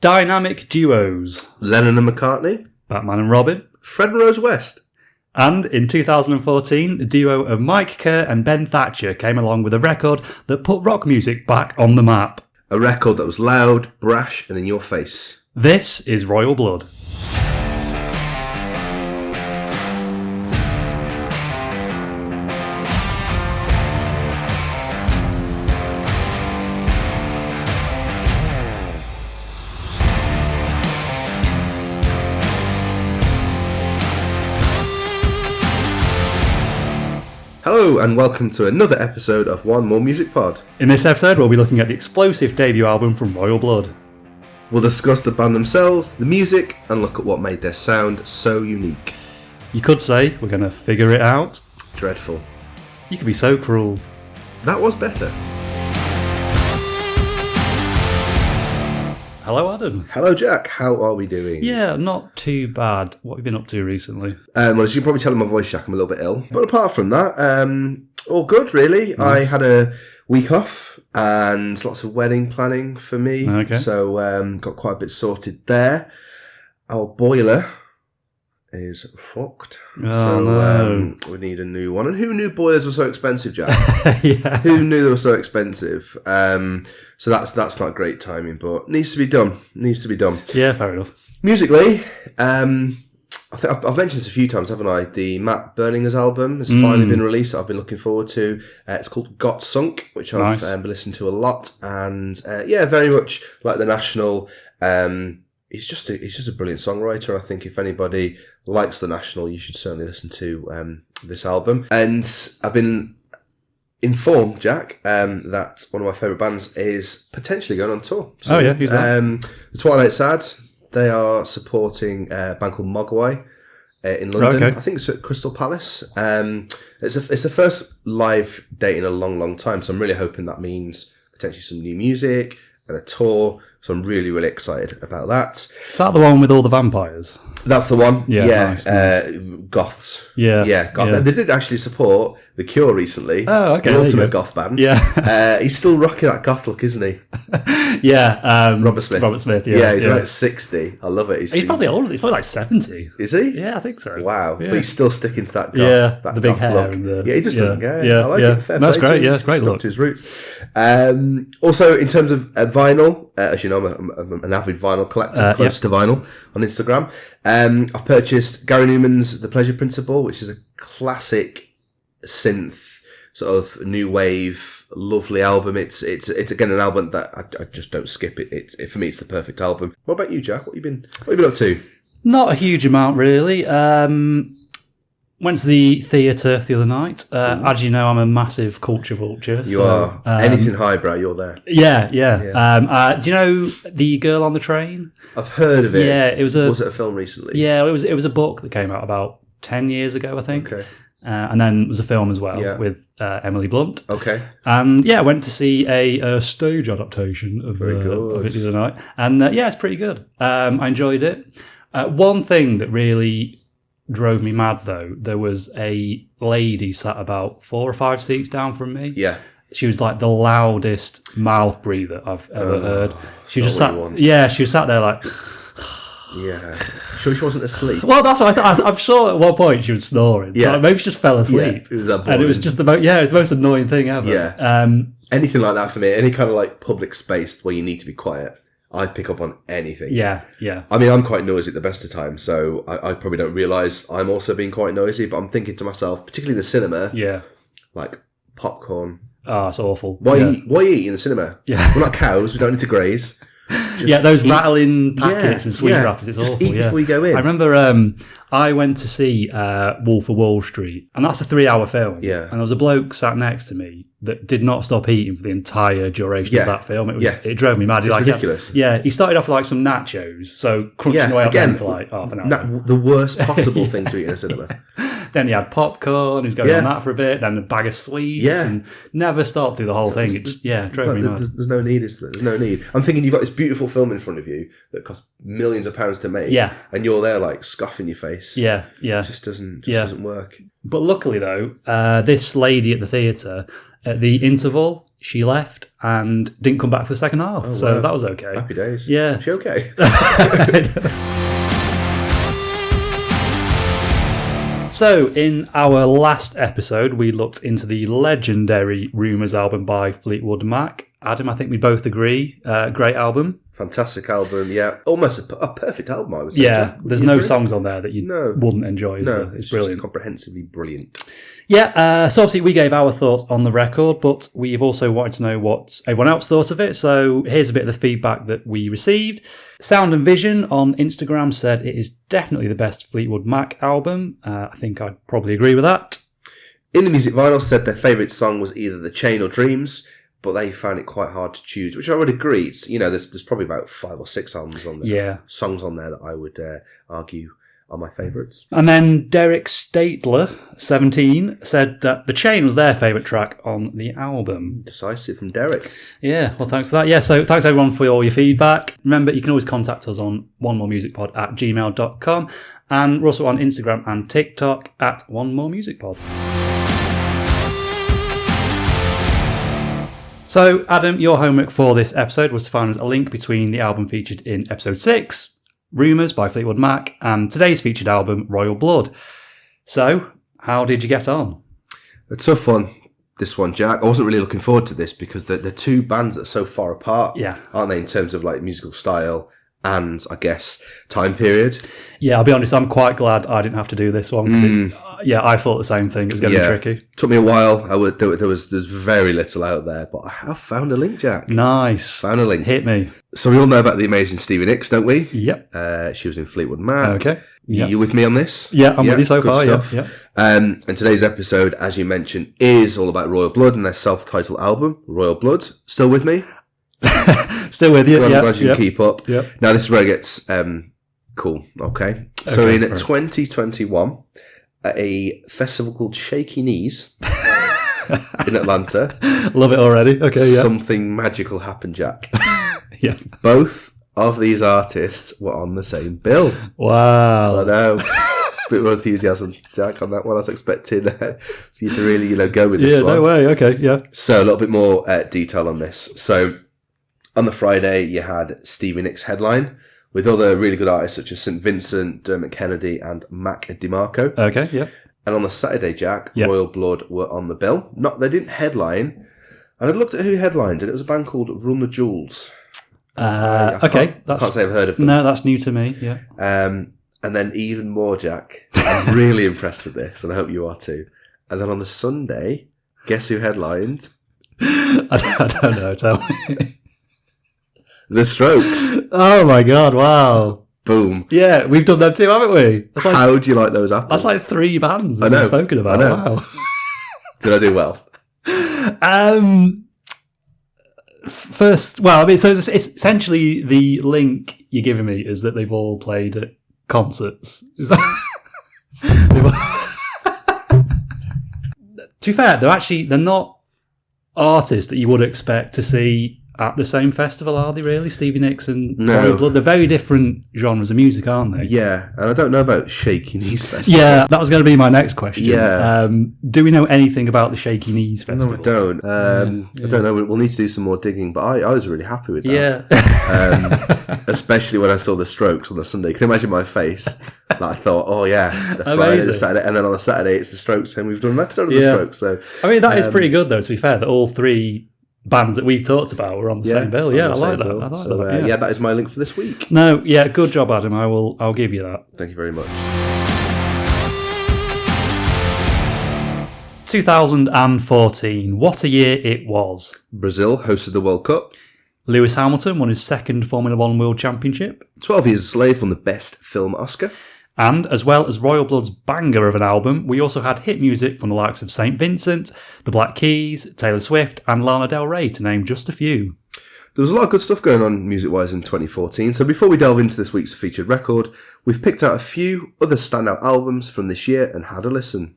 Dynamic duos. Lennon and McCartney. Batman and Robin. Fred and Rose West. And in 2014, the duo of Mike Kerr and Ben Thatcher came along with a record that put rock music back on the map. A record that was loud, brash, and in your face. This is Royal Blood. Hello and welcome to another episode of One More Music Pod. In this episode, we'll be looking at the explosive debut album from Royal Blood. We'll discuss the band themselves, the music, and look at what made their sound so unique. You could say we're going to figure it out. Dreadful. You could be so cruel. That was better. Hello, Adam. Hello, Jack. How are we doing? Yeah, not too bad. What have you been up to recently? Well, as you can probably tell in my voice, Jack, I'm a little bit ill. But apart from that, all good, really. Nice. I had a week off and lots of wedding planning for me. Okay. So got quite a bit sorted there. Our boiler is fucked. Oh, no. We need a new one. And who knew boilers were so expensive, Jack? Yeah. Who knew they were so expensive? So that's not great timing, but needs to be done. Yeah, fair enough. Musically, I think I've mentioned this a few times, haven't I? The Matt Berninger's album has finally been released that I've been looking forward to. It's called Got Sunk, which I've listened to a lot. And very much like The National. He's just a brilliant songwriter. I think if anybody likes The National, you should certainly listen to this album. And I've been informed, Jack, that one of my favourite bands is potentially going on tour. So, who's that? The Twilight Sad. They are supporting a band called Mogwai in London. Okay. I think it's at Crystal Palace. It's the first live date in a long, long time. So I'm really hoping that means potentially some new music and a tour. So I'm really, really excited about that. Is that the one with all the vampires? That's the one. Yeah. Nice. Goths. Yeah. Yeah. They did actually support The Cure recently. Oh, okay. The ultimate goth band. Yeah. He's still rocking that goth look, isn't he? Yeah. Robert Smith. Yeah. He's about 60. I love it. He's probably older. He's probably like 70. Is he? Yeah, I think so. Wow. Yeah. But he's still sticking to that goth. Yeah, that the big goth hair. Look. He just doesn't care. Yeah, I like it. Fair That's play great. to him. Yeah, it's great Stuck look. to his roots. Also, in terms of vinyl, as you know, I'm an avid vinyl collector, close to vinyl on Instagram. I've purchased Gary Newman's The Pleasure Principle, which is a classic synth, sort of new wave, lovely album. It's again an album that I just don't skip it. For me, it's the perfect album. What about you, Jack? What have you been up to? Not a huge amount, really. Went to the theatre the other night. As you know, I'm a massive culture vulture. You are. Anything highbrow, you're there. Yeah. Do you know The Girl on the Train? I've heard of it. Yeah, it was Was it a film recently? Yeah, it was a book that came out about 10 years ago, I think. Okay. And then it was a film as well with Emily Blunt. Okay. And I went to see a stage adaptation of it the other night. And it's pretty good. I enjoyed it. One thing that really drove me mad, though, there was a lady sat about 4 or 5 seats down from me. Yeah. She was like the loudest mouth breather I've ever heard. She just sat. She was sat there like. Yeah. Sure she wasn't asleep? Well, that's what I thought. I'm sure at one point she was snoring. Yeah. So maybe she just fell asleep. Yeah, it was that boring. And it was just it was the most annoying thing ever. Yeah. Anything like that for me, any kind of like public space where you need to be quiet, I pick up on anything. Yeah. I mean, I'm quite noisy at the best of times, so I probably don't realise I'm also being quite noisy, but I'm thinking to myself, particularly in the cinema, like popcorn. Oh, it's awful. Why eat in the cinema? Yeah. We're not cows, we don't need to graze. Those rattling packets and sweet wrappers, it's just awful. Eat before you go in. I remember I went to see Wolf of Wall Street, and that's a 3-hour film. Yeah. And there was a bloke sat next to me that did not stop eating for the entire duration of that film. It drove me mad. It's ridiculous. He started off with like some nachos, so crunching away up them for like half an hour. The worst possible thing to eat in a cinema. Then he had popcorn, he was going on that for a bit, then a bag of sweets, and never stopped through the whole thing. It just, drove me nuts. There's no need, is there? There's no need. I'm thinking you've got this beautiful film in front of you that cost millions of pounds to make, and you're there like scoffing your face. Yeah. It just doesn't work. But luckily though, this lady at the theatre, at the interval, she left and didn't come back for the second half. Oh, so wow. that was okay. Happy days. Yeah. Is she okay? So, in our last episode, we looked into the legendary Rumours album by Fleetwood Mac. Adam, I think we both agree. Great album. Fantastic album, yeah. Almost a perfect album, I would say. Yeah, there's no songs on there that you wouldn't enjoy, is there? It's brilliant. Just comprehensively brilliant. Yeah, so obviously we gave our thoughts on the record, but we've also wanted to know what everyone else thought of it. So here's a bit of the feedback that we received. Sound and Vision on Instagram said it is definitely the best Fleetwood Mac album. I think I'd probably agree with that. In the Music Vinyl said their favourite song was either The Chain or Dreams, but they found it quite hard to choose, which I would agree. It's, there's probably about 5 or 6 albums on there. Yeah. Songs on there that I would argue are my favourites. And then Derek Statler, 17, said that The Chain was their favourite track on the album. Decisive from Derek. Yeah, well, thanks for that. Yeah, so thanks everyone for all your feedback. Remember, you can always contact us on onemoremusicpod@gmail.com, and we're also on Instagram and TikTok at onemoremusicpod. So, Adam, your homework for this episode was to find us a link between the album featured in episode 6, Rumours by Fleetwood Mac, and today's featured album, Royal Blood. So, how did you get on? A tough one, this one, Jack. I wasn't really looking forward to this because they're two bands that are so far apart, aren't they, in terms of like musical style and, I guess, time period. Yeah, I'll be honest, I'm quite glad I didn't have to do this one. Cause I thought the same thing. It was going to be tricky. Took me a while. There's very little out there, but I have found a link, Jack. Nice. Found a link. Hit me. So we all know about the amazing Stevie Nicks, don't we? Yep. She was in Fleetwood Mac. Okay. Yep. You with me on this? Yeah, I'm with you so far. Stuff. Yeah. And today's episode, as you mentioned, is all about Royal Blood and their self-titled album, Royal Blood. Still with me? Still with you. I'm glad you can keep up. Yep. Now this is where it gets cool. Okay. So in 2021, at a festival called Shaky Knees in Atlanta, love it already. Okay. Yeah. Something magical happened, Jack. Yeah. Both of these artists were on the same bill. Wow. I know. Bit more enthusiasm, Jack, on that one. I was expecting for you to really, go with this one. Yeah, no way. Okay, yeah. So a little bit more detail on this. So on the Friday, you had Stevie Nicks headline with other really good artists such as St. Vincent, Dermot Kennedy, and Mac DeMarco. Okay, yeah. And on the Saturday, Jack, Royal Blood were on the bill. They didn't headline. And I looked at who headlined, and it was a band called Run the Jewels. I can't say I've heard of them. No, that's new to me, yeah. And then even more, Jack, I'm really impressed with this, and I hope you are too. And then on the Sunday, guess who headlined? I don't know, tell me. The Strokes. Oh my God, wow. Boom. Yeah, we've done them too, haven't we? How do you like those apples? That's like 3 bands that we've spoken about. I know. Wow. Did I do well? First, well, I mean, so it's essentially the link you're giving me is that they've all played at concerts. Is that? To be fair, they're not artists that you would expect to see at the same festival, are they really? Stevie Nicks and Royal Blood. They're very different genres of music, aren't they? Yeah, and I don't know about Shaky Knees Festival. Yeah, that was going to be my next question. Yeah. Do we know anything about the Shaky Knees Festival? No, I don't. I don't know. We'll need to do some more digging, but I was really happy with that. Yeah. Especially when I saw the Strokes on the Sunday. Can you imagine my face? I thought, oh yeah, the Friday, the Saturday, and then on the Saturday it's the Strokes, and we've done an episode of the Strokes. So I mean, that is pretty good, though, to be fair, that all 3 bands that we've talked about were on the same bill. Yeah, I like that. Yeah, that is my link for this week. No, yeah, good job, Adam. I'll give you that. Thank you very much. 2014. What a year it was. Brazil hosted the World Cup. Lewis Hamilton won his 2nd Formula 1 World Championship. 12 Years a Slave won the Best Film Oscar. And as well as Royal Blood's banger of an album, we also had hit music from the likes of St. Vincent, the Black Keys, Taylor Swift, and Lana Del Rey, to name just a few. There was a lot of good stuff going on music-wise in 2014, so before we delve into this week's featured record, we've picked out a few other standout albums from this year and had a listen.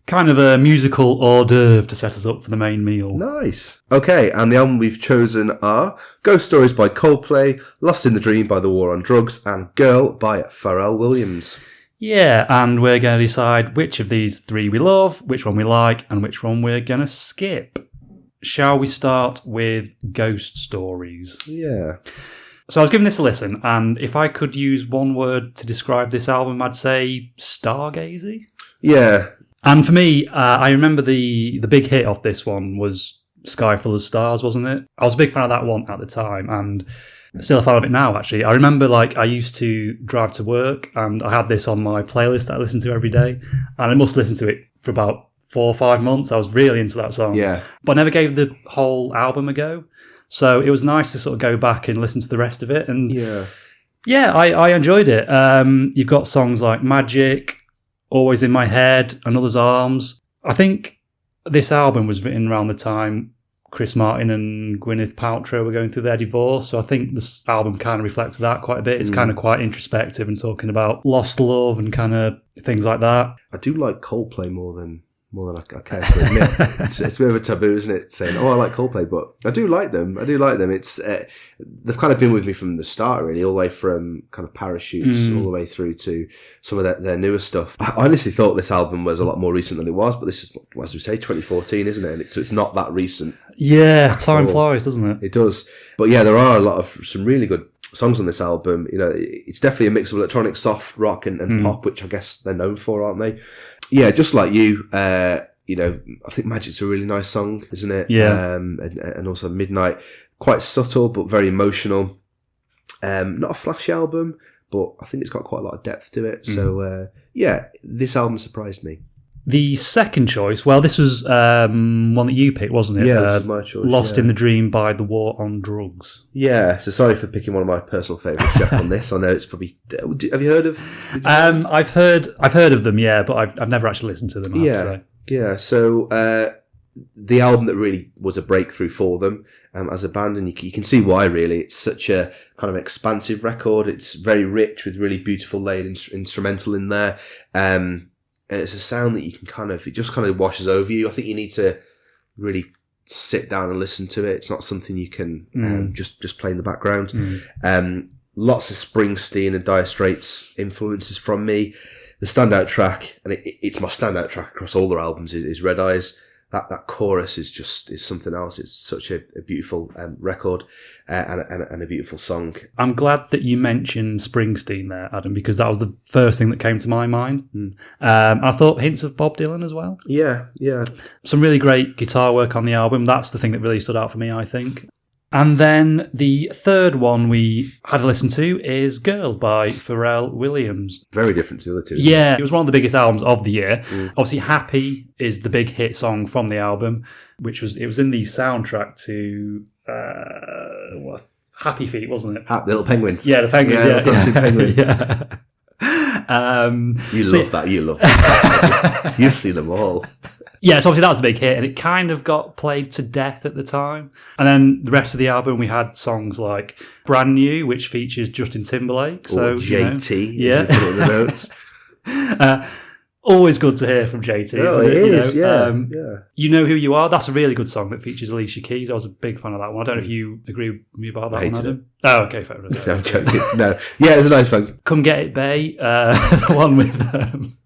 Kind of a musical hors d'oeuvre to set us up for the main meal. Nice. Okay, and the album we've chosen are Ghost Stories by Coldplay, Lost in the Dream by The War on Drugs, and Girl by Pharrell Williams. Yeah, and we're going to decide which of these 3 we love, which one we like, and which one we're going to skip. shall we start with Ghost Stories? Yeah. So I was giving this a listen, and if I could use one word to describe this album, I'd say stargazy. Yeah. And for me, I remember the big hit off this one was Sky Full of Stars, wasn't it? I was a big fan of that one at the time, and still a fan of it now, actually. I remember, I used to drive to work, and I had this on my playlist that I listened to every day, and I must listen to it for about 4 or 5 months. I was really into that song. Yeah. But I never gave the whole album a go. So it was nice to sort of go back and listen to the rest of it. And yeah, I enjoyed it. You've got songs like Magic, Always in My Head, Another's Arms. I think this album was written around the time Chris Martin and Gwyneth Paltrow were going through their divorce. So I think this album kind of reflects that quite a bit. It's kind of quite introspective and talking about lost love and kind of things like that. I do like Coldplay more than I care to admit. It's a bit of a taboo, isn't it? Saying, I like Coldplay, but I do like them. It's they've kind of been with me from the start, really, all the way from kind of Parachutes all the way through to some of their newer stuff. I honestly thought this album was a lot more recent than it was, but this is, as we say, 2014, isn't it? So it's not that recent. Yeah, time flies, doesn't it? It does. But yeah, there are a lot of some really good songs on this album. It's definitely a mix of electronic, soft rock and pop, which I guess they're known for, aren't they? Yeah, just like you, I think Magic's a really nice song, isn't it? Yeah. And also Midnight, quite subtle but very emotional. Not a flashy album, but I think it's got quite a lot of depth to it. So yeah, this album surprised me. The second choice, well, this was one that you picked, wasn't it? Yeah, this was my choice. Lost in the Dream by The War on Drugs. Yeah, so sorry for picking one of my personal favourites, Jeff, on this. I know it's probably... Have you heard of... I've heard of them, yeah, but I've never actually listened to them. Yeah. So the album that really was a breakthrough for them as a band, and you can see why, really. It's such a kind of expansive record. It's very rich with really beautiful laid instrumental in there. And it's a sound that you can it just kind of washes over you. I think you need to really sit down and listen to it. It's not something you can just play in the background. Lots of Springsteen and Dire Straits influences from me. The standout track, and it's my standout track across all their albums, is Red Eyes. That chorus is something else. It's such a beautiful record and a beautiful song. I'm glad that you mentioned Springsteen there, Adam, because that was the first thing that came to my mind. I thought hints of Bob Dylan as well. Yeah. Some really great guitar work on the album. That's the thing that really stood out for me, I think. And then the third one we had a listen to is Girl by Pharrell Williams. Very different to the other two. Yeah, it was one of the biggest albums of the year. Obviously, Happy is the big hit song from the album, it was in the soundtrack to Happy Feet, wasn't it? The little penguins. Yeah, the penguins. Yeah. Penguins. Yeah. You love that. You've seen them all. Yeah, so obviously that was a big hit, and it kind of got played to death at the time. And then the rest of the album, we had songs like Brand New, which features Justin Timberlake. So JT, yeah. Put it in the notes. Always good to hear from JT. Oh, it is, yeah. You Know Who You Are. That's a really good song that features Alicia Keys. I was a big fan of that one. I don't know if you agree with me about that one, Adam. Oh, okay, fair enough. No, I'm joking. No. Yeah, it's a nice song. Come Get It, Bae. The one with...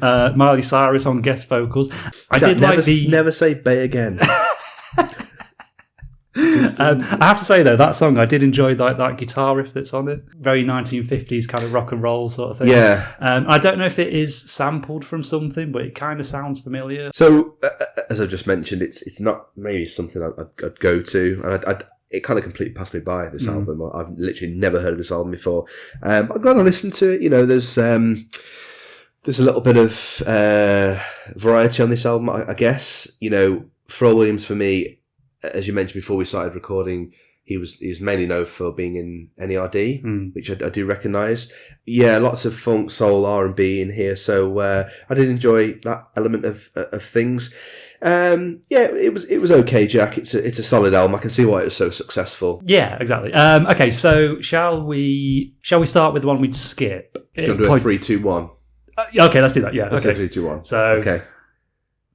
Miley Cyrus on guest vocals. Never say Bae again. I have to say though, that song I did enjoy that guitar riff that's on it. Very 1950s kind of rock and roll sort of thing. Yeah. I don't know if it is sampled from something, but it kind of sounds familiar. So as I've just mentioned, it's not maybe something I'd go to, and it kind of completely passed me by, this album. I've literally never heard of this album before. I'm glad I listened to it. There's a little bit of variety on this album, I guess. Pharrell Williams, for me, as you mentioned before we started recording, he was mainly known for being in NERD, which I do recognise. Yeah, lots of funk, soul, R&B in here, so I did enjoy that element of things. It was okay, Jack. It's a solid album. I can see why it was so successful. Yeah, exactly. Okay, so shall we start with the one we'd skip? Do you want to do a 3, 2, 1? Okay, let's do that. Yeah, let's okay. do 3, 2, 1. So, okay.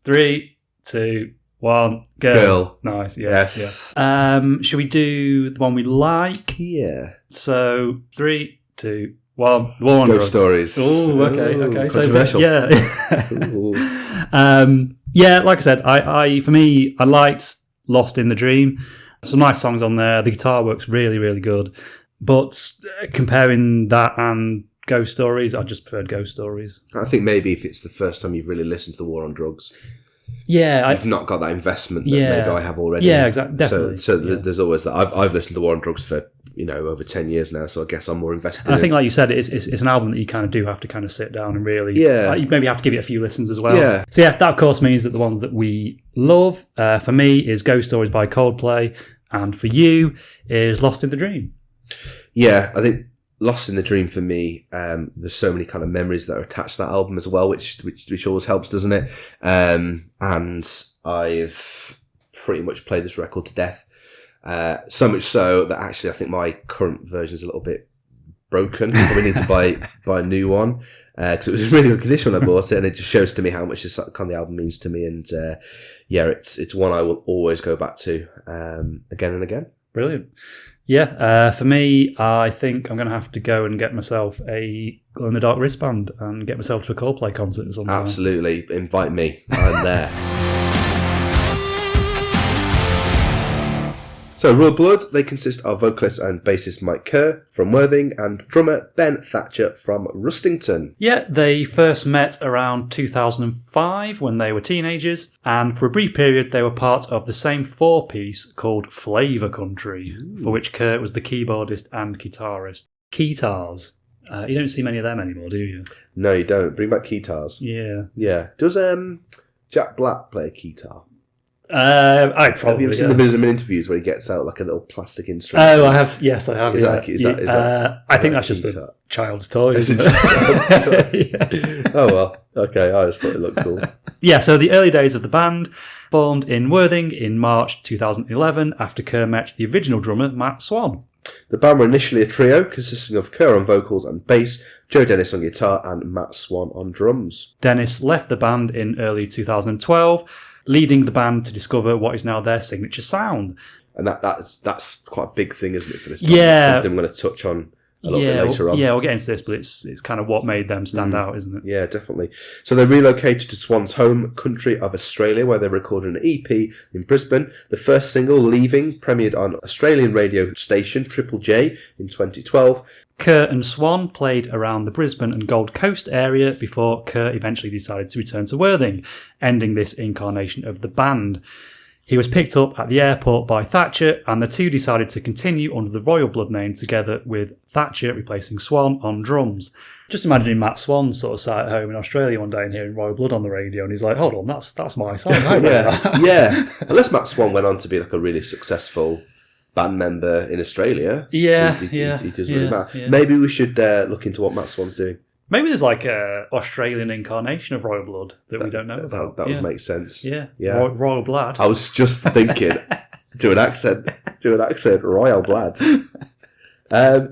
3, 2, 1, Girl. Nice, yeah. Yes. Yeah. Should we do the one we like? Yeah. So, 3, 2, 1. Ghost Stories. Oh, okay. Controversial. So, yeah. Yeah, like I said, I liked Lost in the Dream. Some nice songs on there. The guitar work's really, really good. But comparing that and Ghost Stories, I just preferred Ghost Stories. I think maybe if it's the first time you've really listened to The War on Drugs, you've not got that investment that maybe I have already. Yeah, exactly. Definitely. So there's always that. I've listened to The War on Drugs for over 10 years now, so I guess I'm more invested. And I think, like you said, it's an album that you kind of do have to kind of sit down and really, you maybe have to give it a few listens as well. Yeah. So that of course means that the ones that we love, for me, is Ghost Stories by Coldplay, and for you is Lost in the Dream. Yeah, I think Lost in the Dream for me, there's so many kind of memories that are attached to that album as well, which always helps, doesn't it? And I've pretty much played this record to death. So much so that actually I think my current version is a little bit broken. I probably need to buy a new one because it was in really good condition when I bought it, and it just shows to me how much this kind of album means to me. And it's one I will always go back to again and again. Brilliant. Yeah, for me, I think I'm going to have to go and get myself a glow-in-the-dark wristband and get myself to a Coldplay concert or something. Absolutely, invite me. I'm there. So, Royal Blood, they consist of vocalist and bassist Mike Kerr from Worthing and drummer Ben Thatcher from Rustington. Yeah, they first met around 2005 when they were teenagers, and for a brief period they were part of the same four-piece called Flavour Country, for which Kerr was the keyboardist and guitarist. Keytars. You don't see many of them anymore, do you? No, you don't. Bring back keytars. Yeah. Yeah. Does Jack Black play a keytar? I probably have you ever seen the interviews where he gets out like a little plastic instrument? Oh, I have. Yes, I have. Is that I think that's just a child's toy. Is it just a child's toy? Oh well. Okay, I just thought it looked cool. Yeah. So the early days of the band formed in Worthing in March 2011 after Kerr met the original drummer Matt Swan. The band were initially a trio consisting of Kerr on vocals and bass, Joe Dennis on guitar, and Matt Swan on drums. Dennis left the band in early 2012. Leading the band to discover what is now their signature sound. And that's quite a big thing, isn't it, for this band? Yeah. It's something I'm going to touch on a little bit later on. Yeah, we'll get into this, but it's kind of what made them stand out, isn't it? Yeah, definitely. So they relocated to Swan's home country of Australia, where they recorded an EP in Brisbane. The first single, Leaving, premiered on Australian radio station Triple J in 2012. Kerr and Swan played around the Brisbane and Gold Coast area before Kerr eventually decided to return to Worthing, ending this incarnation of the band. He was picked up at the airport by Thatcher, and the two decided to continue under the Royal Blood name together, with Thatcher replacing Swan on drums. Just imagining Matt Swan sort of sat at home in Australia one day and hearing Royal Blood on the radio, and he's like, "Hold on, that's my song." Yeah. Unless Matt Swan went on to be like a really successful band member in Australia. He does really matter. Yeah. Maybe we should look into what Matt Swan's doing. Maybe there's like a Australian incarnation of Royal Blood that we don't know about. That would make sense. Yeah. Royal Blood. I was just thinking, do an accent, Royal Blood.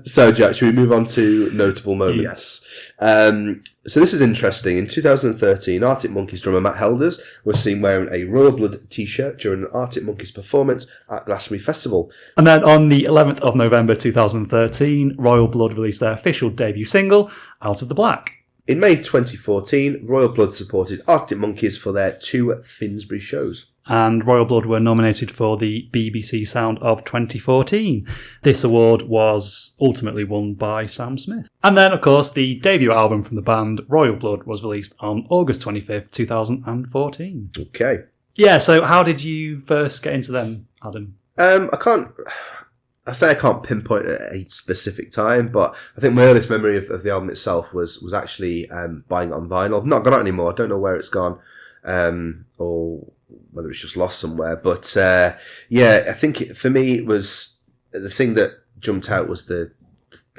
So, Jack, should we move on to notable moments? Yes. So this is interesting. In 2013, Arctic Monkeys drummer Matt Helders was seen wearing a Royal Blood t-shirt during an Arctic Monkeys performance at Glastonbury Festival. And then on the 11th of November 2013, Royal Blood released their official debut single, Out of the Black. In May 2014, Royal Blood supported Arctic Monkeys for their 2 Finsbury shows. And Royal Blood were nominated for the BBC Sound of 2014. This award was ultimately won by Sam Smith. And then, of course, the debut album from the band, Royal Blood, was released on August 25th, 2014. Okay. Yeah, so how did you first get into them, Adam? I can't pinpoint a specific time, but I think my earliest memory of the album itself was actually buying it on vinyl. I've not got it anymore. I don't know where it's gone, or whether it's just lost somewhere. But I think for me it was the thing that jumped out was the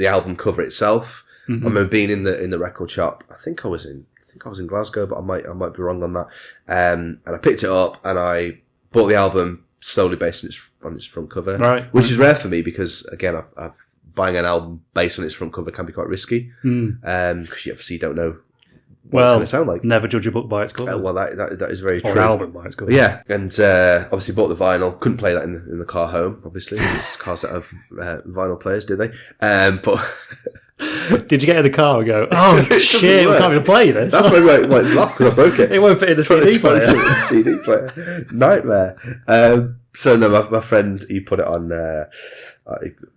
album cover itself. Mm-hmm. I remember being in the record shop. I think I was in Glasgow, but I might be wrong on that. And I picked it up and I bought the album solely based on its front cover, right? Which is rare for me because, again, buying an album based on its front cover can be quite risky because you obviously don't know what it's going to sound like. Never judge a book by its cover. Well, that is very true. Or an album by its cover. Yeah, and obviously bought the vinyl. Couldn't play that in the car home, obviously. Because cars don't have vinyl players, do they? But did you get in the car and go, oh shit, we can't even play this? That's why it's lost because I broke it. It won't fit in the CD player. CD player. Nightmare. So no, my friend, he put it on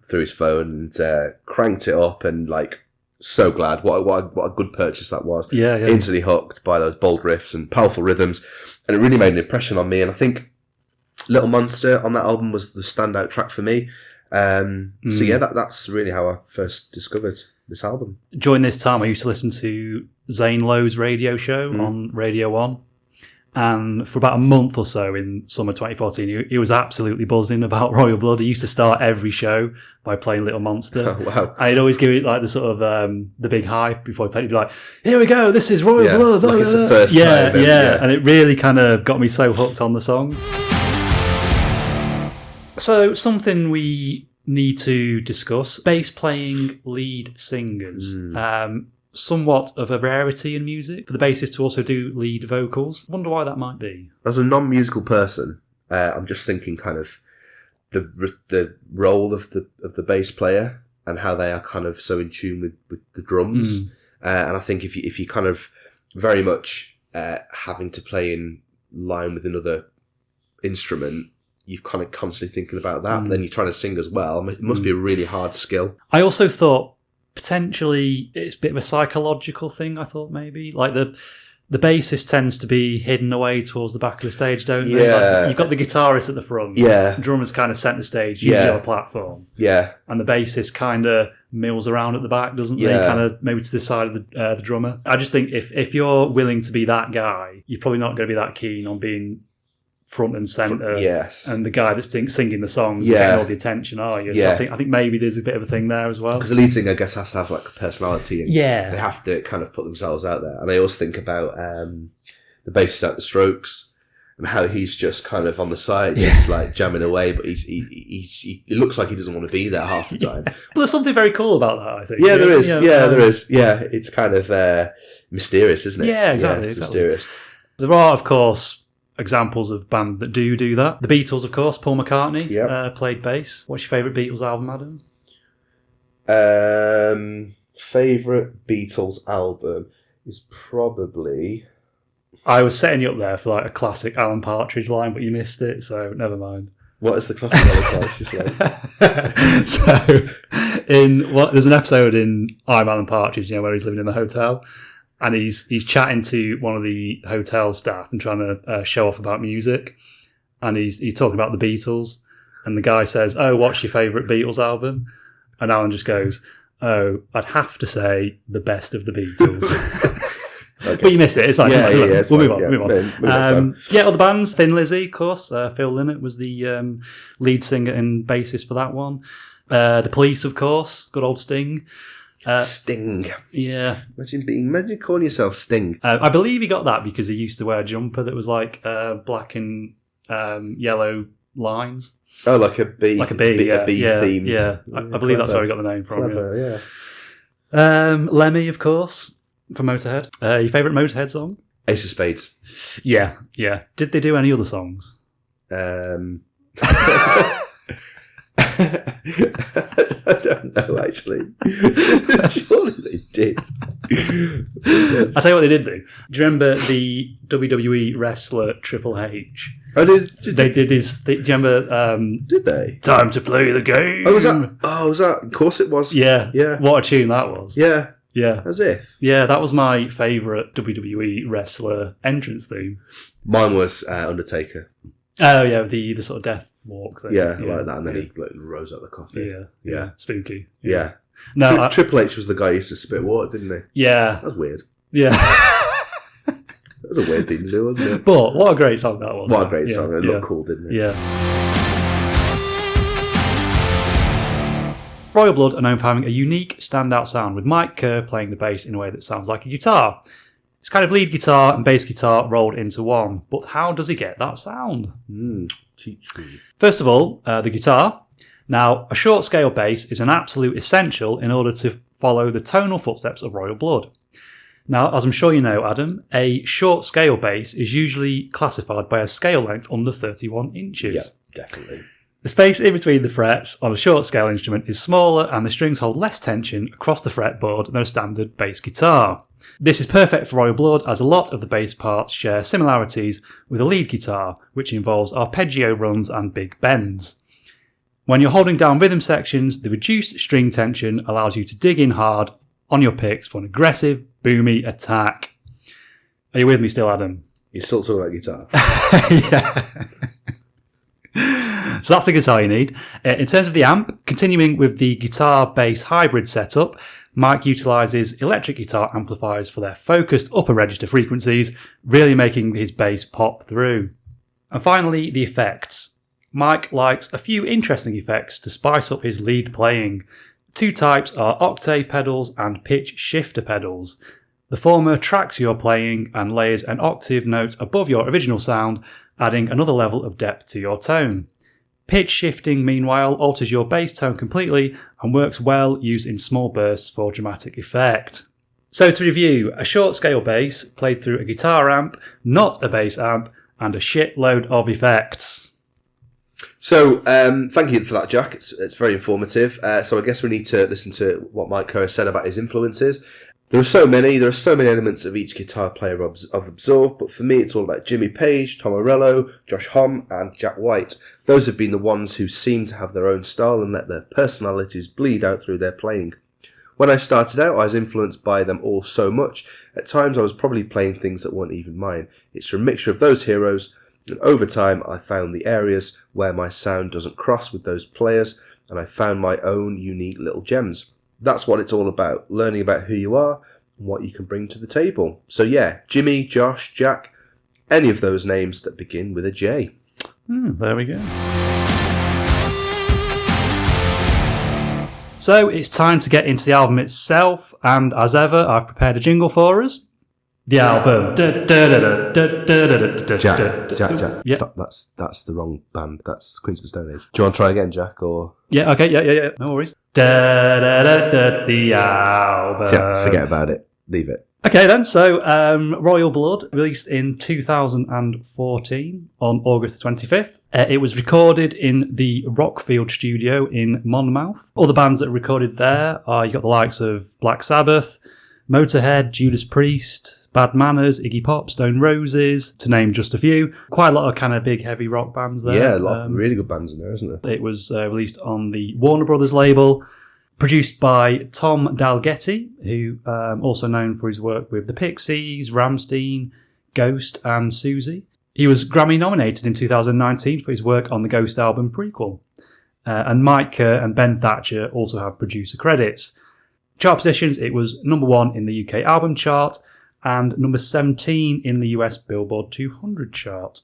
through his phone and cranked it up, and like, so glad. What a good purchase that was. Yeah. Instantly hooked by those bold riffs and powerful rhythms, and it really made an impression on me. And I think Little Monster on that album was the standout track for me. So yeah, that's really how I first discovered this album. During this time, I used to listen to Zane Lowe's radio show on Radio 1. And for about a month or so in summer 2014, he was absolutely buzzing about Royal Blood. He used to start every show by playing Little Monster. Oh, wow. And he'd always give it like the sort of the big hype before he played. He'd be like, "Here we go, this is Royal Blood." Like it's the first time. Yeah. And it really kind of got me so hooked on the song. So something we need to discuss, bass playing lead singers. Somewhat of a rarity in music for the bassist to also do lead vocals. Wonder why that might be. As a non-musical person, I'm just thinking kind of the role of the bass player and how they are kind of so in tune with the drums. And I think if you kind of very much having to play in line with another instrument, you're kind of constantly thinking about that. But then you're trying to sing as well. It must be a really hard skill. I also thought potentially it's a bit of a psychological thing. I thought maybe like the bassist tends to be hidden away towards the back of the stage, don't they? Like, you've got the guitarist at the front. Yeah. The drummer's kind of centre stage, usually on a platform. Yeah. And the bassist kind of mills around at the back, doesn't they? Kind of maybe to the side of the drummer. I just think if you're willing to be that guy, you're probably not going to be that keen on being front and centre, and the guy that's singing the songs getting all the attention, are you? So I think maybe there's a bit of a thing there as well. Because the lead singer, I guess, has to have like a personality, and they have to kind of put themselves out there. And I always think about the bassist at the Strokes and how he's just kind of on the side, just like jamming away, but he looks like he doesn't want to be there half the time. Well, there's something very cool about that, I think. Yeah, there is. There is. Yeah, it's kind of mysterious, isn't it? Yeah, exactly. Mysterious. There are, of course, examples of bands that do that. The Beatles, of course. Paul McCartney played bass. What's your favourite Beatles album, Adam? Favourite Beatles album is probably... I was setting you up there for like a classic Alan Partridge line, but you missed it, so never mind. What is the classic Alan Partridge line? There's an episode in I'm Alan Partridge, where he's living in the hotel. And he's chatting to one of the hotel staff and trying to show off about music. And he's talking about the Beatles. And the guy says, "Oh, what's your favourite Beatles album?" And Alan just goes, "Oh, I'd have to say the best of the Beatles." Okay. But you missed it. It's fine. We'll move on. Other bands. Thin Lizzy, of course. Phil Lynott was the lead singer and bassist for that one. The Police, of course. Good old Sting. Sting. Yeah. Imagine calling yourself Sting. I believe he got that because he used to wear a jumper that was like black and yellow lines. Oh, like a bee. Like a bee, a bee themed. Yeah. I believe that's where he got the name from. Clever, yeah. Lemmy, of course, from Motorhead. Your favourite Motorhead song? Ace of Spades. Yeah. Did they do any other songs? I don't know, actually. Surely they did. I'll tell you what they did do. Do you remember the WWE wrestler Triple H? Oh, they did his... Do you remember... did they? Time to play the game. Oh, was that? Of course it was. Yeah. What a tune that was. Yeah. Yeah. As if. Yeah, that was my favourite WWE wrestler entrance theme. Mine was Undertaker. Oh, yeah, the sort of death walk thing. Yeah, like that, and then he rose out of the coffin. Yeah. Spooky. Yeah. No, Triple H was the guy who used to spit water, didn't he? Yeah. That was weird. Yeah. That was a weird thing to do, wasn't it? But what a great song that was. What a great song. It looked cool, didn't it? Yeah. Royal Blood are known for having a unique standout sound, with Mike Kerr playing the bass in a way that sounds like a guitar. It's kind of lead guitar and bass guitar rolled into one. But how does he get that sound? Teach me. First of all, the guitar. Now, a short scale bass is an absolute essential in order to follow the tonal footsteps of Royal Blood. Now, as I'm sure you know, Adam, a short scale bass is usually classified by a scale length under 31 inches. Yeah, definitely. The space in between the frets on a short scale instrument is smaller and the strings hold less tension across the fretboard than a standard bass guitar. This is perfect for Royal Blood as a lot of the bass parts share similarities with a lead guitar, which involves arpeggio runs and big bends. When you're holding down rhythm sections, the reduced string tension allows you to dig in hard on your picks for an aggressive, boomy attack. Are you with me still, Adam? You're still talking about guitar? Yeah. So that's the guitar you need. In terms of the amp, continuing with the guitar-bass hybrid setup, Mike utilises electric guitar amplifiers for their focused upper register frequencies, really making his bass pop through. And finally, the effects. Mike likes a few interesting effects to spice up his lead playing. Two types are octave pedals and pitch shifter pedals. The former tracks your playing and layers an octave note above your original sound, adding another level of depth to your tone. Pitch shifting, meanwhile, alters your bass tone completely and works well used in small bursts for dramatic effect. So to review, a short scale bass played through a guitar amp, not a bass amp, and a shitload of effects. So, thank you for that, Jack. It's very informative. So I guess we need to listen to what Mike Kerr said about his influences. There are so many elements of each guitar player I've absorbed, but for me it's all about Jimmy Page, Tom Morello, Josh Homme and Jack White. Those have been the ones who seem to have their own style and let their personalities bleed out through their playing. When I started out, I was influenced by them all so much, at times I was probably playing things that weren't even mine. It's a mixture of those heroes, and over time I found the areas where my sound doesn't cross with those players, and I found my own unique little gems. That's what it's all about, learning about who you are and what you can bring to the table. So yeah, Jimmy, Josh, Jack, any of those names that begin with a J. There we go. So it's time to get into the album itself, and as ever, I've prepared a jingle for us. The album. Jack. Yeah. Stop, that's the wrong band. That's Queens of the Stone Age. Do you want to try again, Jack? Or yeah, okay, yeah. No worries. The album. Jack, forget about it. Leave it. Okay then, so Royal Blood, released in 2014 on August the 25th. It was recorded in the Rockfield studio in Monmouth. Other bands that are recorded there are, you've got the likes of Black Sabbath, Motorhead, Judas Priest, Bad Manners, Iggy Pop, Stone Roses, to name just a few. Quite a lot of kind of big heavy rock bands there. Yeah, a lot of really good bands in there, isn't there? It was released on the Warner Brothers label. Produced by Tom Dalgetty, who also known for his work with the Pixies, Rammstein, Ghost and Susie. He was Grammy nominated in 2019 for his work on the Ghost album Prequel. And Mike Kerr and Ben Thatcher also have producer credits. Chart positions, it was number 1 in the UK album chart and number 17 in the US Billboard 200 chart.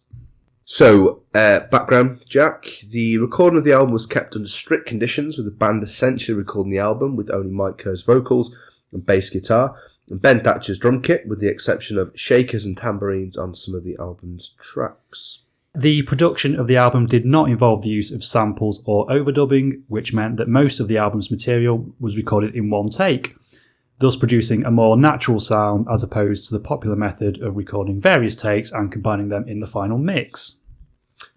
So, background, Jack. The recording of the album was kept under strict conditions, with the band essentially recording the album with only Mike Kerr's vocals and bass guitar, and Ben Thatcher's drum kit, with the exception of shakers and tambourines on some of the album's tracks. The production of the album did not involve the use of samples or overdubbing, which meant that most of the album's material was recorded in one take, thus producing a more natural sound as opposed to the popular method of recording various takes and combining them in the final mix.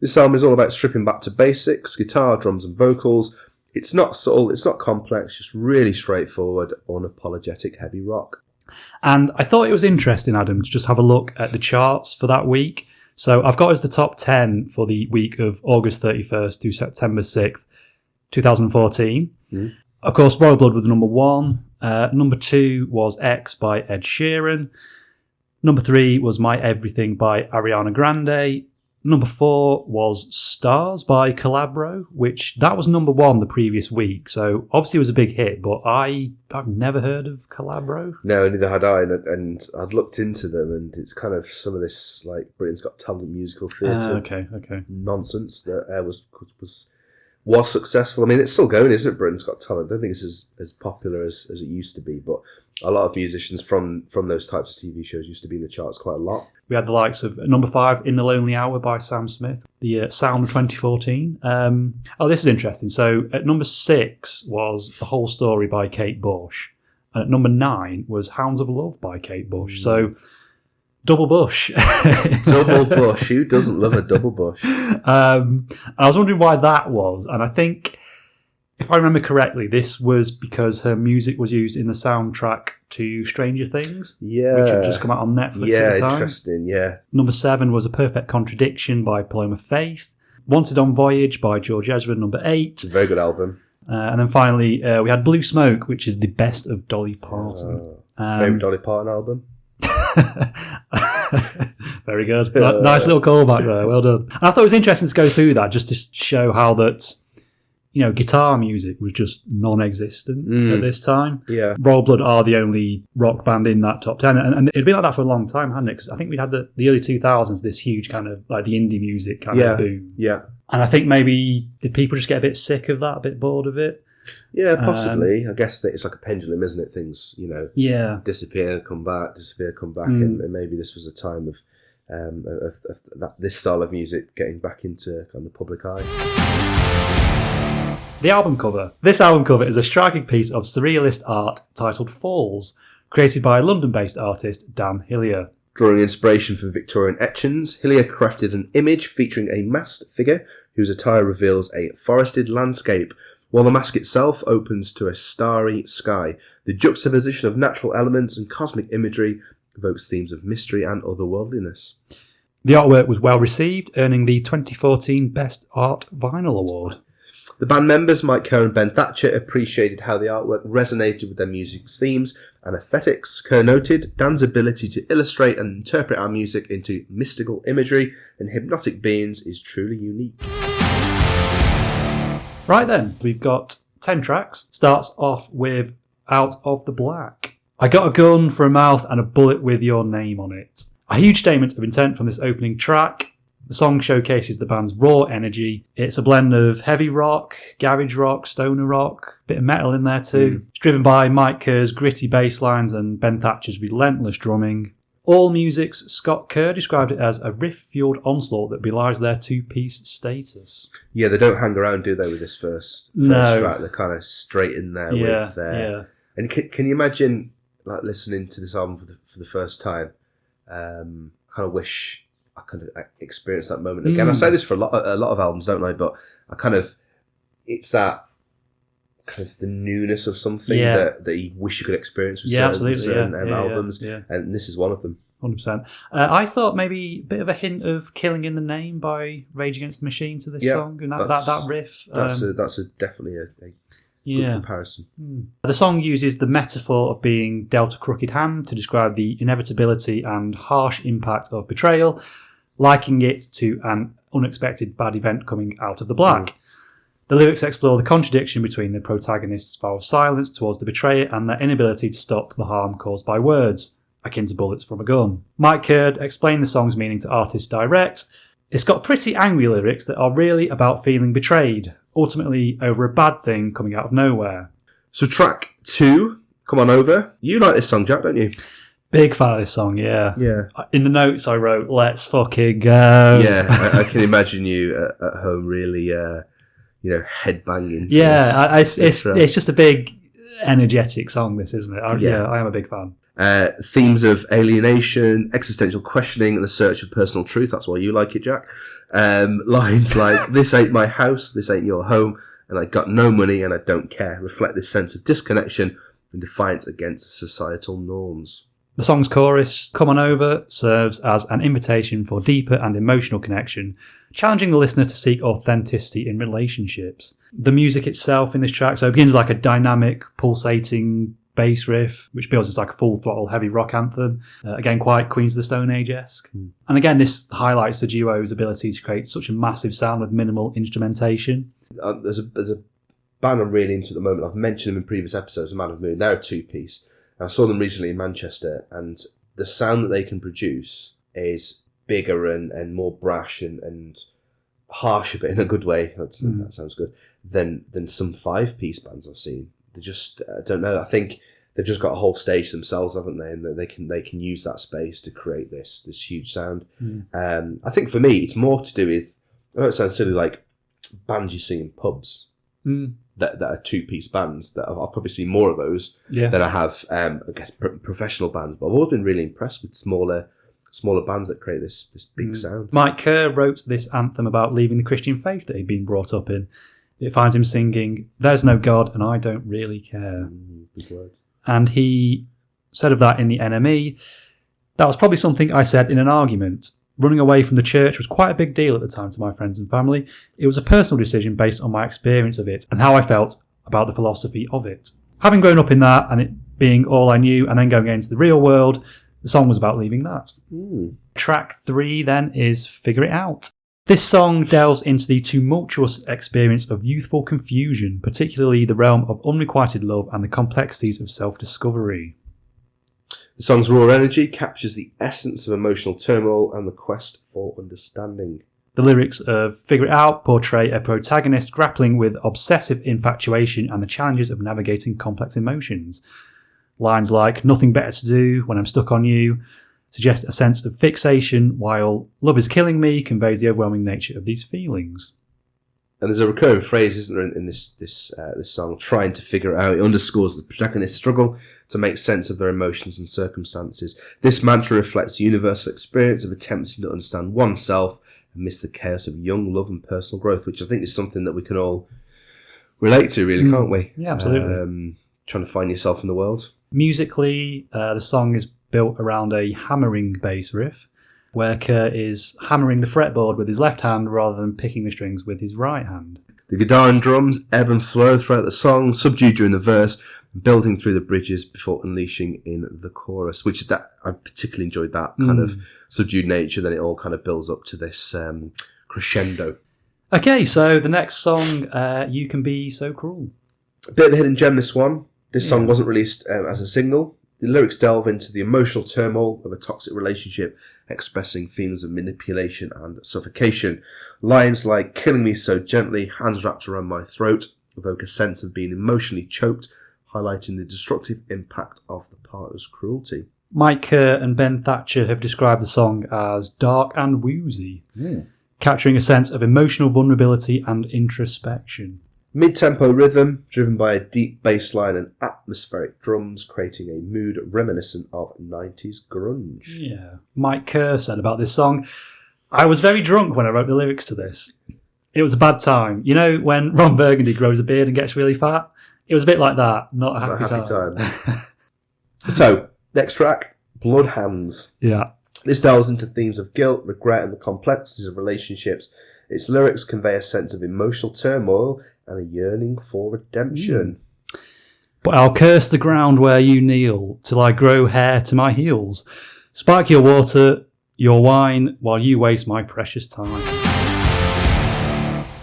This album is all about stripping back to basics, guitar, drums and vocals. It's not subtle, it's not complex, just really straightforward, unapologetic heavy rock. And I thought it was interesting, Adam, to just have a look at the charts for that week. So I've got as the top 10 for the week of August 31st to September 6th, 2014. Of course, Royal Blood was number 1. Number 2 was X by Ed Sheeran. Number 3 was My Everything by Ariana Grande. Number 4 was Stars by Calabro, which that was number 1 the previous week. So obviously it was a big hit, but I've never heard of Calabro. No, neither had I, and I'd looked into them, and it's kind of some of this like Britain's Got Talent musical theatre okay. nonsense that was successful. I mean, it's still going, isn't it? Britain's Got Talent. I don't think it's as popular as it used to be, but a lot of musicians from those types of TV shows used to be in the charts quite a lot. We had the likes of number 5, In the Lonely Hour by Sam Smith, the Sound of 2014. This is interesting. So at number 6 was The Whole Story by Kate Bush. And at number 9 was Hounds of Love by Kate Bush. So double Bush. Double Bush. Who doesn't love a double Bush? I was wondering why that was. And I think If I remember correctly, this was because her music was used in the soundtrack to Stranger Things, which had just come out on Netflix at the time. Interesting, yeah. Number 7 was A Perfect Contradiction by Paloma Faith. Wanted on Voyage by George Ezra, number 8. It's a very good album. And then finally, we had Blue Smoke, which is the best of Dolly Parton. Favourite Dolly Parton album? Very good. Nice little callback there. Well done. And I thought it was interesting to go through that just to show how that, guitar music was just non-existent at this time. Yeah. Royal Blood are the only rock band in that top 10. And it'd been like that for a long time, hadn't it? Because I think we'd had the early 2000s, this huge kind of like the indie music kind of boom. Yeah. And I think maybe did people just get a bit sick of that, a bit bored of it? Yeah, possibly. I guess that it's like a pendulum, isn't it? Things, disappear, come back, and maybe this was a time of this style of music getting back into kind of the public eye. The album cover. This album cover is a striking piece of surrealist art titled Falls, created by London-based artist Dan Hillier. Drawing inspiration from Victorian etchings, Hillier crafted an image featuring a masked figure whose attire reveals a forested landscape, while the mask itself opens to a starry sky. The juxtaposition of natural elements and cosmic imagery evokes themes of mystery and otherworldliness. The artwork was well received, earning the 2014 Best Art Vinyl Award. The band members, Mike Kerr and Ben Thatcher, appreciated how the artwork resonated with their music's themes and aesthetics. Kerr noted, Dan's ability to illustrate and interpret our music into mystical imagery and hypnotic beings is truly unique. Right then, we've got 10 tracks. Starts off with Out of the Black. I got a gun for a mouth and a bullet with your name on it. A huge statement of intent from this opening track. The song showcases the band's raw energy. It's a blend of heavy rock, garage rock, stoner rock, bit of metal in there too. It's driven by Mike Kerr's gritty bass lines and Ben Thatcher's relentless drumming. All Music's Scott Kerr described it as a riff-fueled onslaught that belies their two-piece status. Yeah, they don't hang around, do they, with this first track? They're kind of straight in there with And can you imagine like listening to this album for the first time? Kind of wish I kind of experienced that moment again. I say this for a lot of albums, don't I? But it's that kind of the newness of something that you wish you could experience with certain albums, and this is one of them. 100%. I thought maybe a bit of a hint of Killing in the Name by Rage Against the Machine to this song, and that riff. That's definitely a good comparison. The song uses the metaphor of being dealt a crooked hand to describe the inevitability and harsh impact of betrayal, likening it to an unexpected bad event coming out of the black. The lyrics explore the contradiction between the protagonist's vow of silence towards the betrayer and their inability to stop the harm caused by words, akin to bullets from a gun. Mike Kerr explained the song's meaning to Artist Direct. It's got pretty angry lyrics that are really about feeling betrayed, ultimately over a bad thing coming out of nowhere. So track 2, Come On Over. You like this song, Jack, don't you? Big fan of this song, yeah. In the notes I wrote, let's fucking go. Yeah, I can imagine you at home really, headbanging. Yeah, it's just a big, energetic song, this, isn't it? I am a big fan. Themes of alienation, existential questioning, and the search for personal truth. That's why you like it, Jack. Lines like, this ain't my house, this ain't your home, and I got no money and I don't care, reflect this sense of disconnection and defiance against societal norms. The song's chorus, Come On Over, serves as an invitation for deeper and emotional connection, challenging the listener to seek authenticity in relationships. The music itself in this track, so it begins like a dynamic, pulsating bass riff, which builds as like a full-throttle heavy rock anthem. Again, quite Queens of the Stone Age-esque. And again, this highlights the duo's ability to create such a massive sound with minimal instrumentation. There's a band I'm really into at the moment. I've mentioned them in previous episodes, Man of Moon. They're a two-piece. I saw them recently in Manchester, and the sound that they can produce is bigger and more brash and harsher, but in a good way. That sounds good. Than some 5-piece bands I've seen. They just I don't know. I think they've just got a whole stage themselves, haven't they? And they can use that space to create this huge sound. I think for me, it's more to do with. I know it sounds silly, like bands you see in pubs. That are 2-piece bands. That I'll probably see more of those than I have, I guess, professional bands. But I've always been really impressed with smaller bands that create this big sound. Mike Kerr wrote this anthem about leaving the Christian faith that he'd been brought up in. it finds him singing, "There's no God and I don't really care." Big words. And he said of that in The NME, "That was probably something I said in an argument. Running away from the church was quite a big deal at the time to my friends and family. It was a personal decision based on my experience of it and how I felt about the philosophy of it. Having grown up in that and it being all I knew and then going into the real world, the song was about leaving that." Track 3 then is Figure It Out. This song delves into the tumultuous experience of youthful confusion, particularly the realm of unrequited love and the complexities of self-discovery. The song's raw energy captures the essence of emotional turmoil and the quest for understanding. The lyrics of Figure It Out portray a protagonist grappling with obsessive infatuation and the challenges of navigating complex emotions. Lines like "Nothing better to do when I'm stuck on you" suggest a sense of fixation, while "Love is killing me" conveys the overwhelming nature of these feelings. And there's a recurring phrase, isn't there, in this song, "trying to figure it out." It underscores the protagonist's struggle to make sense of their emotions and circumstances. This mantra reflects the universal experience of attempting to understand oneself amidst the chaos of young love and personal growth, which I think is something that we can all relate to, really, can't we? Yeah, absolutely. Trying to find yourself in the world. Musically, the song is built around a hammering bass riff, where Kerr is hammering the fretboard with his left hand rather than picking the strings with his right hand. The guitar and drums ebb and flow throughout the song, subdued during the verse, building through the bridges before unleashing in the chorus, which is that I particularly enjoyed that kind of subdued nature. Then it all kind of builds up to this crescendo. Okay, so the next song, "You Can Be So Cruel." A bit of a hidden gem, this one. This song wasn't released as a single. The lyrics delve into the emotional turmoil of a toxic relationship, expressing feelings of manipulation and suffocation. Lines like "killing me so gently, hands wrapped around my throat" evoke a sense of being emotionally choked, highlighting the destructive impact of the partner's cruelty. Mike Kerr and Ben Thatcher have described the song as dark and woozy, capturing a sense of emotional vulnerability and introspection. Mid-tempo rhythm, driven by a deep bass line and atmospheric drums, creating a mood reminiscent of 90s grunge. Yeah. Mike Kerr said about this song, "I was very drunk when I wrote the lyrics to this. It was a bad time. You know when Ron Burgundy grows a beard and gets really fat? It was a bit like that, not a happy time." So, next track, Bloodhands. Yeah. This delves into themes of guilt, regret, and the complexities of relationships. Its lyrics convey a sense of emotional turmoil and a yearning for redemption. "But I'll curse the ground where you kneel, till I grow hair to my heels. Spike your water, your wine, while you waste my precious time."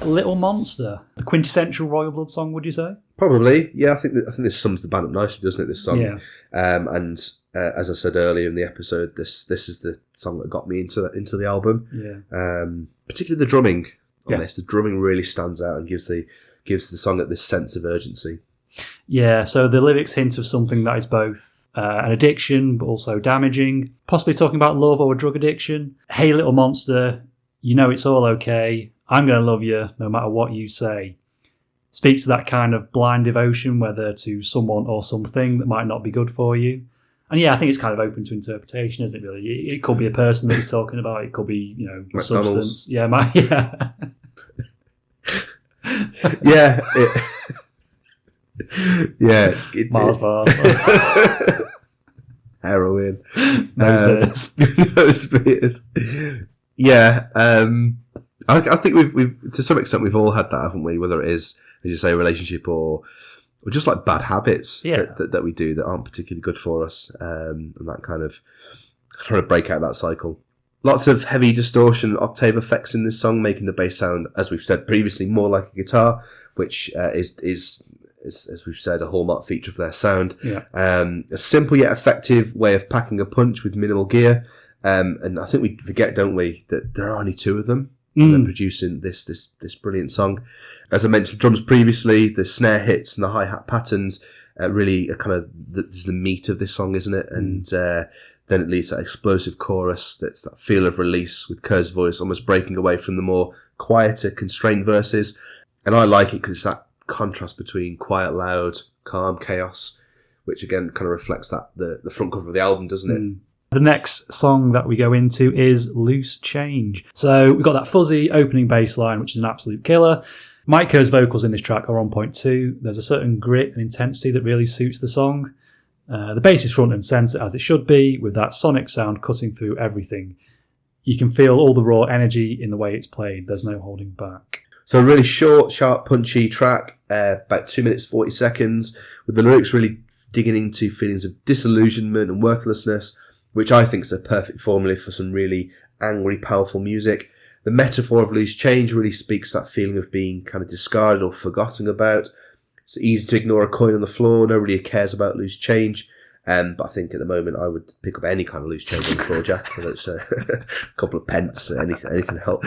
Little Monster, the quintessential Royal Blood song, would you say? Probably, yeah. I think this sums the band up nicely, doesn't it? This song, yeah. And as I said earlier in the episode, this is the song that got me into the album. Yeah. Particularly the drumming on this. The drumming really stands out and gives the song this sense of urgency. Yeah. So the lyrics hint of something that is both an addiction but also damaging, possibly talking about love or drug addiction. "Hey, little monster, you know it's all okay. I'm going to love you no matter what you say." Speaks to that kind of blind devotion, whether to someone or something that might not be good for you. And yeah, I think it's kind of open to interpretation, isn't it, really? It could be a person that he's talking about. It could be, a substance. Yeah, yeah. It's Mars bar. Heroin. Nose beers. Yeah. I think we've to some extent we've all had that, haven't we? Whether it is, as you say, a relationship or just like bad habits that we do that aren't particularly good for us, and that kind of trying to break out that cycle. Lots of heavy distortion, octave effects in this song, making the bass sound, as we've said previously, more like a guitar, which is as we've said, a hallmark feature of their sound. Yeah. A simple yet effective way of packing a punch with minimal gear. And I think we forget, don't we, that there are only two of them. And they're producing this brilliant song. As I mentioned, drums previously, the snare hits and the hi-hat patterns really are kind of the meat of this song, isn't it? And then it leads to that explosive chorus, that's that feel of release with Kerr's voice almost breaking away from the more quieter, constrained verses. And I like it because it's that contrast between quiet, loud, calm, chaos, which again kind of reflects that the front cover of the album, doesn't it? The next song that we go into is Loose Change. So we've got that fuzzy opening bass line, which is an absolute killer. Mike Kerr's vocals in this track are on point too. There's a certain grit and intensity that really suits the song. The bass is front and centre as it should be, with that sonic sound cutting through everything. You can feel all the raw energy in the way it's played. There's no holding back. So a really short, sharp, punchy track, about 2 minutes 40 seconds, with the lyrics really digging into feelings of disillusionment and worthlessness, which I think is a perfect formula for some really angry, powerful music. The metaphor of loose change really speaks that feeling of being kind of discarded or forgotten about. It's easy to ignore a coin on the floor. Nobody cares about loose change. But I think at the moment I would pick up any kind of loose change on the floor, Jack. Whether it's a couple of pence, anything helps.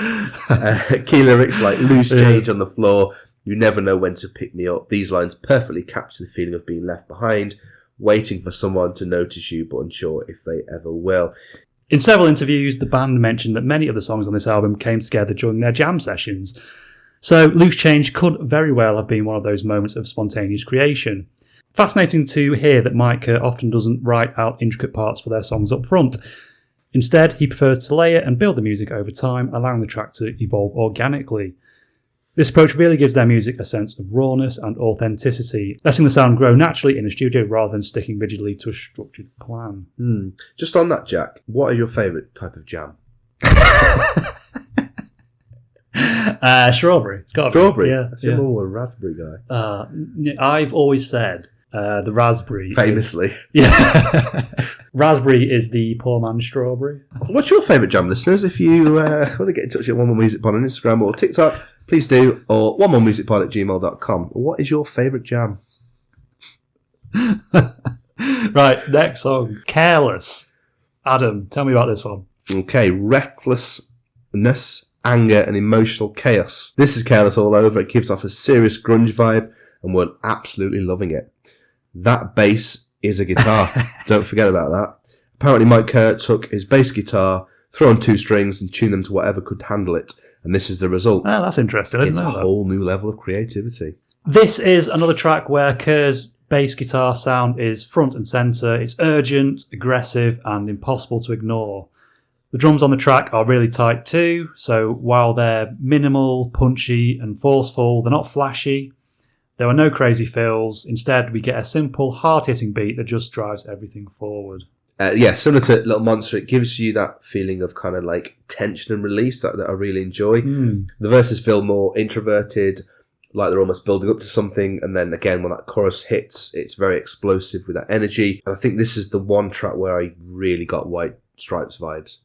Key lyrics like loose change on the floor. You never know when to pick me up. These lines perfectly capture the feeling of being left behind, waiting for someone to notice you, but unsure if they ever will. In several interviews, the band mentioned that many of the songs on this album came together during their jam sessions. So Loose Change could very well have been one of those moments of spontaneous creation. Fascinating to hear that Mike Kerr often doesn't write out intricate parts for their songs up front. Instead, he prefers to layer and build the music over time, allowing the track to evolve organically. This approach really gives their music a sense of rawness and authenticity, letting the sound grow naturally in the studio rather than sticking rigidly to a structured plan. Just on that, Jack, what is your favourite type of jam? Strawberry. It's got strawberry? Yeah. I'm more a raspberry guy. I've always said the raspberry. Famously. Raspberry is the poor man's strawberry. What's your favourite jam, listeners? If you want to get in touch with One More Music Pod on Instagram or TikTok, please do, or onemoremusicpod@gmail.com. What is your favourite jam? Right, next song. Careless. Adam, tell me about this one. Okay, recklessness, anger and emotional chaos. This is Careless all over. It gives off a serious grunge vibe and we're absolutely loving it. That bass is a guitar. Don't forget about that. Apparently Mike Kerr took his bass guitar, threw on 2 strings and tuned them to whatever could handle it. And this is the result. Oh, that's interesting. It's a whole new level of creativity. This is another track where Kerr's bass guitar sound is front and centre. It's urgent, aggressive, and impossible to ignore. The drums on the track are really tight too, so while they're minimal, punchy, and forceful, they're not flashy. There are no crazy fills. Instead, we get a simple, hard-hitting beat that just drives everything forward. Similar to Little Monster, it gives you that feeling of kind of like tension and release that I really enjoy. The verses feel more introverted, like they're almost building up to something, and then again when that chorus hits, it's very explosive with that energy. And I think this is the one track where I really got White Stripes vibes.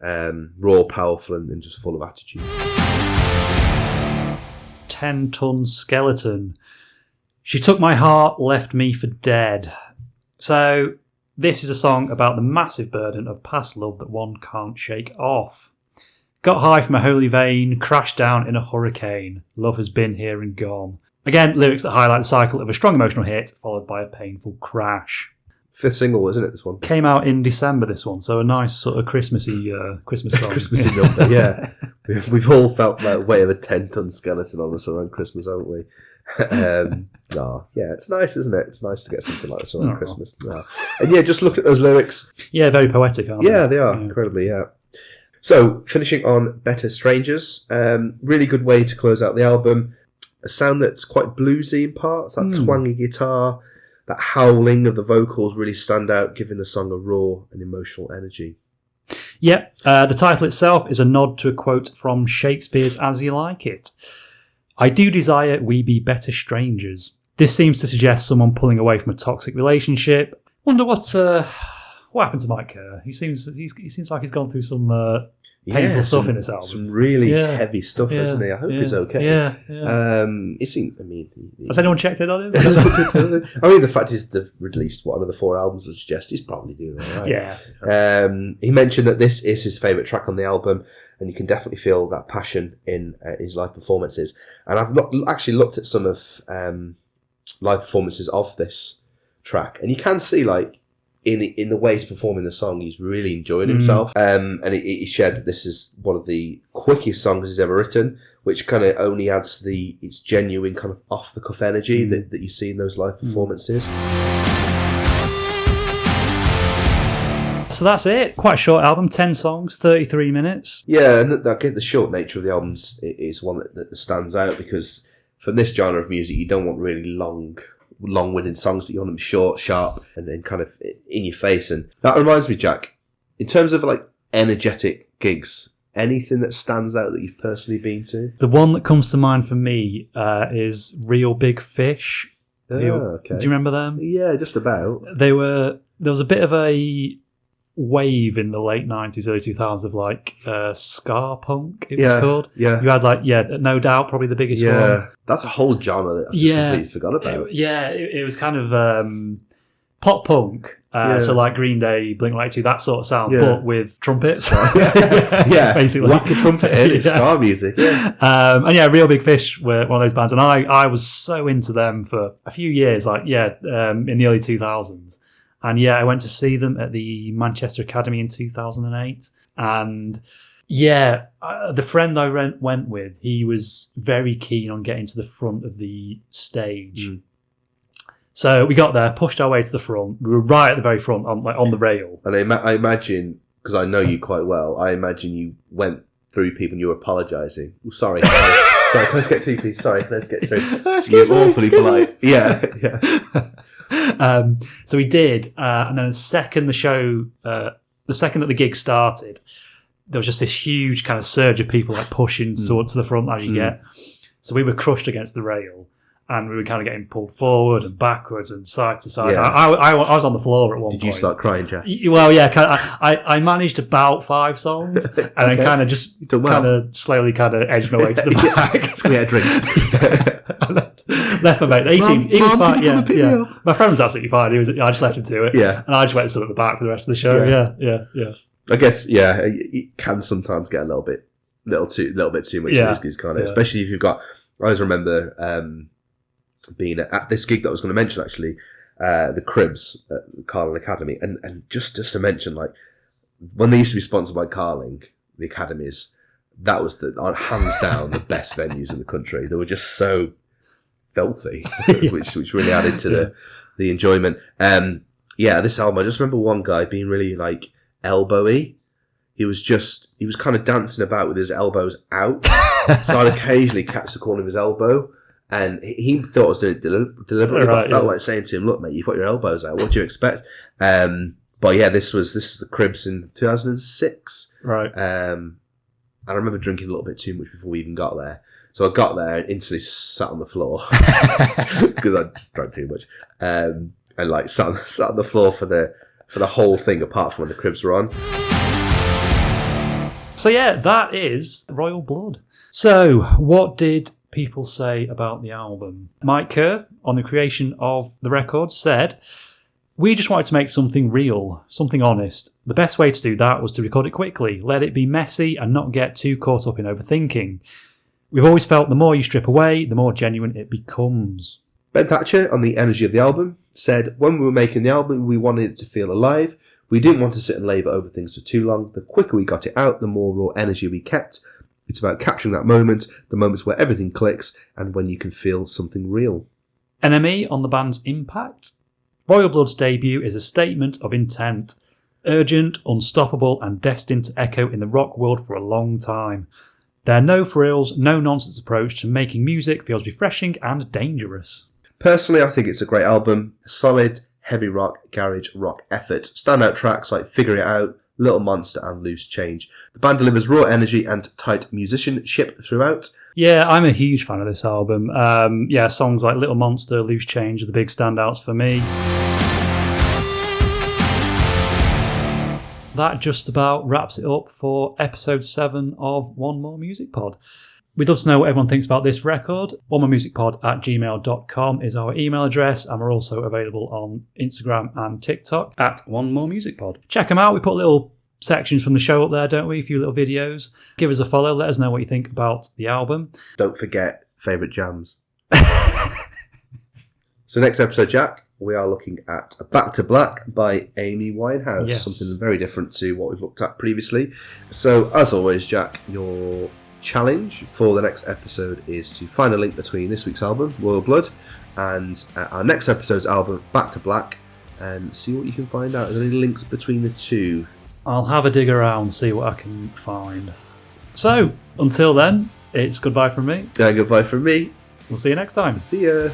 Raw, powerful, and just full of attitude. 10-ton skeleton. She took my heart, left me for dead. So this is a song about the massive burden of past love that one can't shake off. Got high from a holy vein, crashed down in a hurricane. Love has been here and gone. Again, lyrics that highlight the cycle of a strong emotional hit followed by a painful crash. 5th single, isn't it, this one? Came out in December, this one, so a nice sort of Christmassy Christmas song. Christmassy number, yeah. We've all felt that weight of a 10-ton skeleton on us around Christmas, haven't we? It's nice, isn't it? It's nice to get something like this around Christmas. And yeah, just look at those lyrics. Yeah, very poetic, aren't they? Yeah, they are, incredibly, yeah. So, finishing on Better Strangers, really good way to close out the album. A sound that's quite bluesy in parts, that twangy guitar, that howling of the vocals really stand out, giving the song a raw and emotional energy. Yep, the title itself is a nod to a quote from Shakespeare's As You Like It. I do desire we be better strangers. This seems to suggest someone pulling away from a toxic relationship. Wonder what happened to Mike Kerr. He seems like he's gone through some painful stuff in this album. Some really heavy stuff, isn't he? I hope he's okay. Has anyone checked in on him? I mean, the fact is they've released another 4 albums, which suggests he's probably doing all right. Yeah. He mentioned that this is his favourite track on the album, and you can definitely feel that passion in his live performances. And I've actually looked at some of live performances of this track, and you can see like in the way he's performing the song, he's really enjoying himself. And he shared that this is one of the quickest songs he's ever written, which kind of only adds to its genuine kind of off the cuff energy that you see in those live performances. So that's it. Quite a short album, 10 songs, 33 minutes. Yeah, and again, the short nature of the albums is one that stands out, because for this genre of music, you don't want really long-winded songs. That you want them short, sharp, and then kind of in your face. And that reminds me, Jack, in terms of like energetic gigs, anything that stands out that you've personally been to? The one that comes to mind for me is Real Big Fish. Okay. Do you remember them? Yeah, just about. There was a bit of a wave in the late 90s, early 2000s of like ska punk, it was called. Yeah. You had like, No Doubt, probably the biggest one. Yeah, that's a whole genre that I've just completely forgot about. It was kind of pop punk. So like Green Day, Blink-182, that sort of sound, but with trumpets. Yeah, basically. Whack a trumpet in, it's ska music. Yeah. And Real Big Fish were one of those bands, and I was so into them for a few years, in the early 2000s. And I went to see them at the Manchester Academy in 2008. And the friend I went with, he was very keen on getting to the front of the stage. So we got there, pushed our way to the front. We were right at the very front, on the rail. And I imagine, because I know you quite well, I imagine you went through people and you were apologising. Oh, sorry. Sorry, can I just get through, please? Sorry, can I just get through? You're awfully polite. Yeah. So we did, and then the second that the gig started, there was just this huge kind of surge of people like pushing to the front as you get. So we were crushed against the rail, and we were kind of getting pulled forward and backwards and side to side. Yeah. I was on the floor at one point. Did you start crying, Jack? Well, yeah. I managed about 5 songs, and then kind of just slowly edged my way to the back. We had a drink. Left my mate. He was fine. Yeah. My friend was absolutely fine. I just left him to it. Yeah. And I just went and stood at the back for the rest of the show. Yeah. I guess it can sometimes get a little bit too much. Can't it? Especially if you've got. I always remember being at this gig that I was going to mention, actually, the Cribs at Carling Academy, and just to mention, like, when they used to be sponsored by Carling, the academies, that was hands down the best venues in the country. They were just so filthy, which really added to the enjoyment. This album, I just remember one guy being really like elbowy. He was kind of dancing about with his elbows out, so I'd occasionally catch the corner of his elbow. And he thought I was doing it deliberately, but I felt like saying to him, "Look, mate, you've got your elbows out. What do you expect?" This was the Cribs in 2006. Right. And I remember drinking a little bit too much before we even got there. So I got there and instantly sat on the floor because I just drank too much. And like sat on the floor for the whole thing, apart from when the Cribs were on. So that is Royal Blood. So what did people say about the album? Mike Kerr, on the creation of the record, said, "We just wanted to make something real, something honest. The best way to do that was to record it quickly, let it be messy and not get too caught up in overthinking. We've always felt the more you strip away, the more genuine it becomes." Ben Thatcher, on the energy of the album, said, "When we were making the album, we wanted it to feel alive. We didn't want to sit and labour over things for too long. The quicker we got it out, the more raw energy we kept. It's about capturing that moment, the moments where everything clicks, and when you can feel something real." NME on the band's impact. Royal Blood's debut is a statement of intent. Urgent, unstoppable, and destined to echo in the rock world for a long time. Their no-frills, no-nonsense approach to making music feels refreshing and dangerous. Personally, I think it's a great album. A solid, heavy rock, garage rock effort. Standout tracks like Figure It Out, Little Monster and Loose Change. The band delivers raw energy and tight musicianship throughout. Yeah, I'm a huge fan of this album. Songs like Little Monster, Loose Change are the big standouts for me. That just about wraps it up for episode 7 of One More Music Pod. We'd love to know what everyone thinks about this record. onemoremusicpod@gmail.com is our email address, and we're also available on Instagram and TikTok at onemoremusicpod. Check them out. We put little sections from the show up there, don't we? A few little videos. Give us a follow. Let us know what you think about the album. Don't forget favourite jams. So next episode, Jack, we are looking at Back to Black by Amy Winehouse. Yes. Something very different to what we've looked at previously. So as always, Jack, your challenge for the next episode is to find a link between this week's album, Royal Blood, and our next episode's album, Back to Black. and see what you can find out. Are there any links between the two? I'll have a dig around, see what I can find. So, until then, it's goodbye from me. Yeah, goodbye from me. We'll see you next time. See ya.